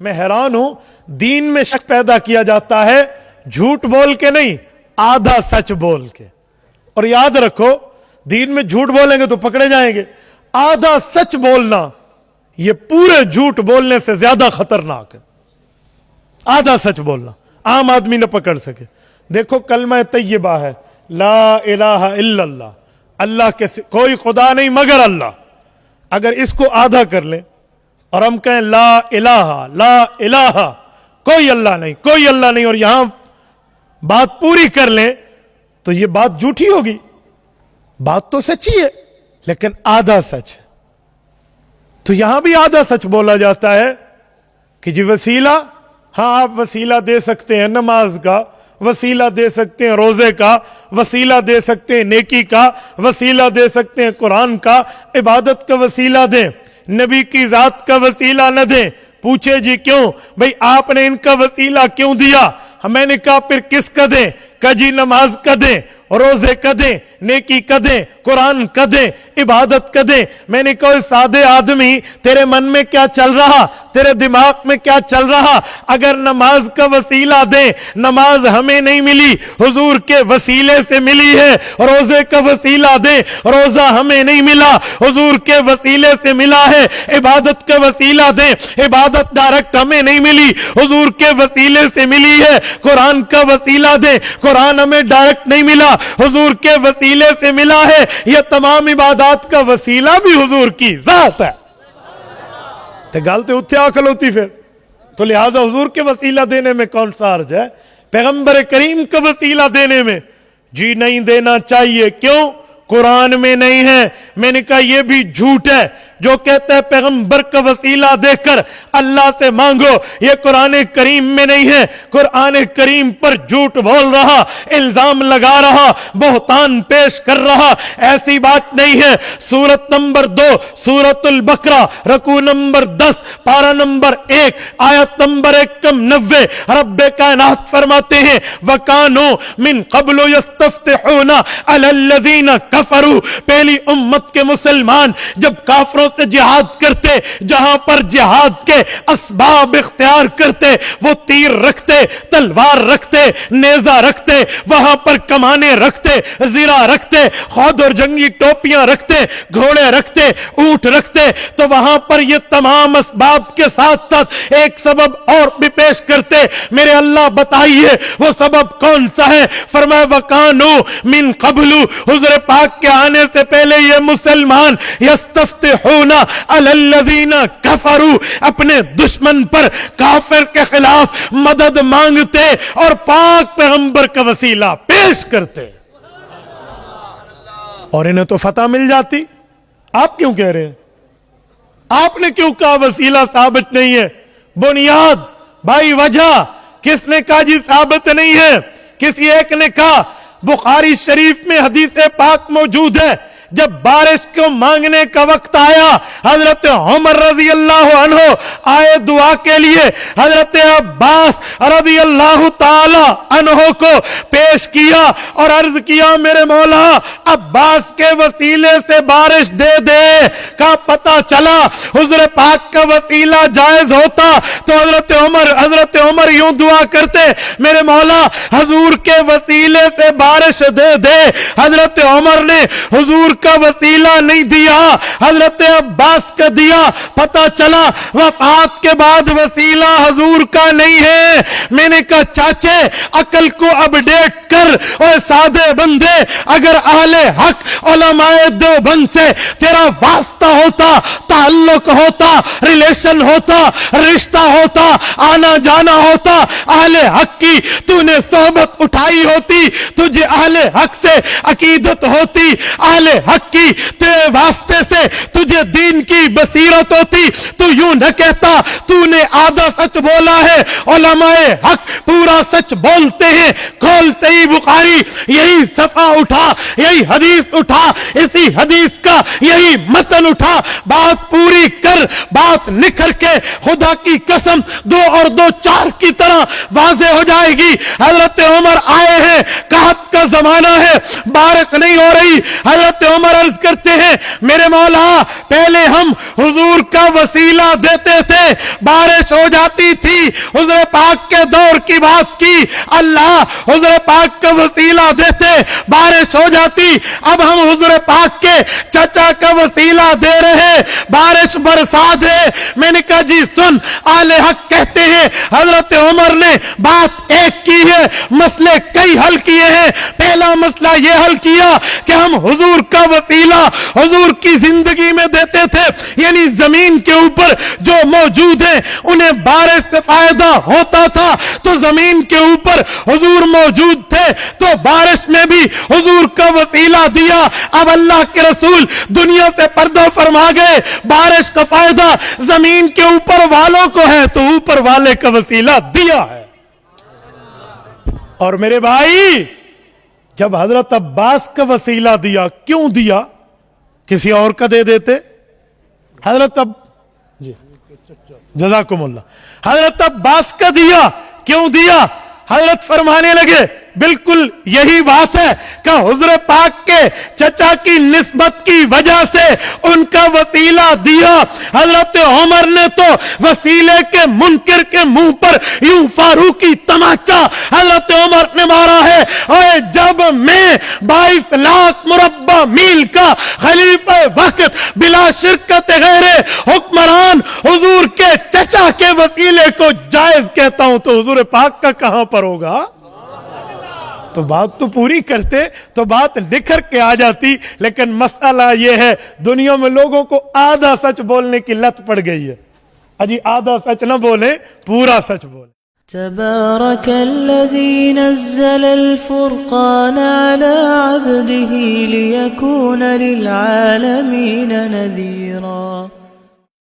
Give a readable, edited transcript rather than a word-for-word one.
میں حیران ہوں دین میں شک پیدا کیا جاتا ہے جھوٹ بول کے نہیں، آدھا سچ بول کے. اور یاد رکھو دین میں جھوٹ بولیں گے تو پکڑے جائیں گے، آدھا سچ بولنا یہ پورے جھوٹ بولنے سے زیادہ خطرناک ہے. آدھا سچ بولنا عام آدمی نہ پکڑ سکے. دیکھو کلمہ طیبہ ہے لا الہ الا اللہ، اللہ کے کوئی خدا نہیں مگر اللہ. اگر اس کو آدھا کر لیں اور ہم کہیں لا الہ کوئی اللہ نہیں، کوئی اللہ نہیں، اور یہاں بات پوری کر لیں تو یہ بات جھوٹی ہوگی. بات تو سچی ہے لیکن آدھا سچ. تو یہاں بھی آدھا سچ بولا جاتا ہے کہ جی وسیلہ، ہاں آپ وسیلہ دے سکتے ہیں نماز کا، وسیلہ دے سکتے ہیں روزے کا، وسیلہ دے سکتے ہیں نیکی کا، وسیلہ دے سکتے ہیں قرآن کا، عبادت کا وسیلہ دیں، نبی کی ذات کا وسیلہ نہ دیں. پوچھے جی کیوں؟ بھئی آپ نے ان کا وسیلہ کیوں دیا؟ میں نے کہا پھر کس کا دیں؟ کہ جی نماز کا دیں، روزے کا دیں، نیکی کا دیں، قرآن کا دیں، عبادت کا دیں. میں نے کہا سادے آدمی تیرے من میں کیا چل رہا، تیرے دماغ میں کیا چل رہا؟ اگر نماز کا وسیلہ دیں، نماز ہمیں نہیں ملی، حضور کے وسیلے سے ملی ہے. روزے کا وسیلہ دیں، روزہ ہمیں نہیں ملا، حضور کے وسیلے سے ملا ہے. عبادت کا وسیلہ دیں، عبادت ڈائریکٹ ہمیں نہیں ملی، حضور کے وسیلے سے ملی ہے. قرآن کا وسیلہ دیں، قرآن ہمیں ڈائریکٹ نہیں ملا، حضور کے وسیلے سے ملا ہے. یہ تمام عبادات کا وسیلہ بھی حضور کی ذات ہے. تے گل تے اتھے آ کھلوتی پھر. تو لہذا حضور کے وسیلہ دینے میں کون سا حرج ہے؟ پیغمبر کریم کا وسیلہ دینے میں جی نہیں دینا چاہیے. کیوں؟ قرآن میں نہیں ہے. میں نے کہا یہ بھی جھوٹ ہے جو کہتا ہے پیغمبر کا وسیلہ دے کر اللہ سے مانگو، یہ قرآن کریم میں نہیں ہے. قرآن کریم پر جھوٹ بول رہا، الزام لگا رہا، بہتان پیش کر رہا، ایسی بات نہیں ہے. سورت نمبر 2 سورت البقرہ رکوع نمبر 10 پارہ نمبر 1 آیت نمبر 190 رب کائنات فرماتے ہیں وَكَانُوا مِن قَبْلُ يَسْتَفْتِحُونَ عَلَى الَّذِينَ كَفَرُوا. پہلی امت کے مسلمان جب کافروں سے جہاد کرتے، جہاں پر جہاد کے اسباب اختیار کرتے، وہ تیر رکھتے، تلوار رکھتے، نیزہ رکھتے، وہاں پر کمانے رکھتے، زرہ رکھتے، خود اور جنگی ٹوپیاں رکھتے، گھوڑے رکھتے، اونٹ رکھتے. تو وہاں پر یہ تمام اسباب کے ساتھ ساتھ ایک سبب اور بھی پیش کرتے. میرے اللہ بتائیے وہ سبب کون سا ہے؟ فرمایا وَكَانُوا مِن قَبْلُ، حضور پاک کے آنے سے پہلے یہ مسلمان یستفتحون علی الذین کفروا، اپنے دشمن پر، کافر کے خلاف مدد مانگتے اور پاک پیغمبر کا وسیلہ پیش کرتے اور انہیں تو فتح مل جاتی. آپ کیوں کہہ رہے ہیں؟ آپ نے کیوں کہا وسیلہ ثابت نہیں ہے؟ بنیاد بھائی وجہ کس نے کہا جی ثابت نہیں ہے؟ کسی ایک نے کہا. بخاری شریف میں حدیث پاک موجود ہے جب بارش کو مانگنے کا وقت آیا، حضرت عمر رضی اللہ عنہ آئے دعا کے لیے، حضرت عباس رضی اللہ تعالی عنہ کو پیش کیا اور عرض کیا میرے مولا عباس کے وسیلے سے بارش دے دے. کا پتہ چلا حضور پاک کا وسیلہ جائز ہوتا تو حضرت عمر یوں دعا کرتے میرے مولا حضور کے وسیلے سے بارش دے دے. حضرت عمر نے حضور کا وسیلہ نہیں دیا، حضرت عباس کا دیا. پتہ چلا وفات کے بعد وسیلہ حضور کا نہیں ہے. میں نے کہا چاچے عقل کو اپڈیٹ کر، اور سادے بندے اگر اہل حق علماء دیوبند سے تیرا واسطہ ہوتا، تعلق ہوتا، ریلیشن ہوتا، رشتہ ہوتا، آنا جانا ہوتا، اہل حق کی تو نے صحبت اٹھائی ہوتی، تجھے اہل حق سے عقیدت ہوتی، اہل حق کی تیرے واسطے سے تجھے دین کی بصیرت ہوتی، تو یوں نہ کہتا تو نے آدھا سچ بولا ہے. علماء حق پورا سچ بولتے ہیں. کھول صحیح بخاری، یہی صفحہ اٹھا، یہی حدیث اٹھا، اسی حدیث کا یہی متن اٹھا، بات پوری کر، بات نکھر کے خدا کی قسم 2 اور 2 4 کی طرح واضح ہو جائے گی. حضرت عمر آئے ہیں، قحط کا زمانہ ہے، بارش نہیں ہو رہی. حضرت عمر عرض کرتے ہیں میرے مولا پہلے ہم حضور کا وسیلہ دیتے تھے، بارش ہو جاتی تھی، حضور پاک کے دور کی بات کی، اللہ حضور پاک کا وسیلہ دیتے، بارش ہو جاتی، اب ہم حضور پاک کے چچا کا وسیلہ دے رہے، بارش برسا دے۔ میں نے کہا جی سن، آل حق کہتے ہیں حضرت عمر نے بات ایک کی ہے، مسئلے کئی حل کیے ہیں۔ پہلا مسئلہ یہ حل کیا کہ ہم حضور کا وسیلہ حضور کی زندگی میں دیتے تھے، یعنی زمین کے اوپر جو موجود ہیں انہیں بارش سے فائدہ ہوتا تھا، تو زمین کے اوپر حضور موجود تھے تو بارش میں بھی حضور کا وسیلہ دیا۔ اب اللہ کے رسول دنیا سے پردہ فرما گئے، بارش کا فائدہ زمین کے اوپر والوں کو ہے تو اوپر والے کا وسیلہ دیا ہے۔ اور میرے بھائی جب حضرت عباس کا وسیلہ دیا، کیوں دیا؟ کسی اور کا دے دیتے؟ حضرت جی جزاکم اللہ، حضرت عباس کا دیا، کیوں دیا؟ حضرت فرمانے لگے بالکل یہی بات ہے کہ حضور پاک کے چچا کی نسبت کی وجہ سے ان کا وسیلہ دیا۔ حضرت عمر نے تو وسیلے کے منکر کے منہ پر یوں فاروقی تماچا حضرت عمر نے مارا ہے، اور جب میں 22 لاکھ مربع میل کا خلیفہ وقت بلا شرکت غیر حکمران حضور کے چچا کے وسیلے کو جائز کہتا ہوں تو حضور پاک کا کہاں پر ہوگا؟ تو بات تو پوری کرتے تو بات نکھر کے آ جاتی، لیکن مسئلہ یہ ہے دنیا میں لوگوں کو آدھا سچ بولنے کی لت پڑ گئی ہے۔ اجی آدھا سچ نہ بولے، پورا سچ بولے۔ تبارك الذي نزل الفرقان على عبده ليكون للعالمين نذيرا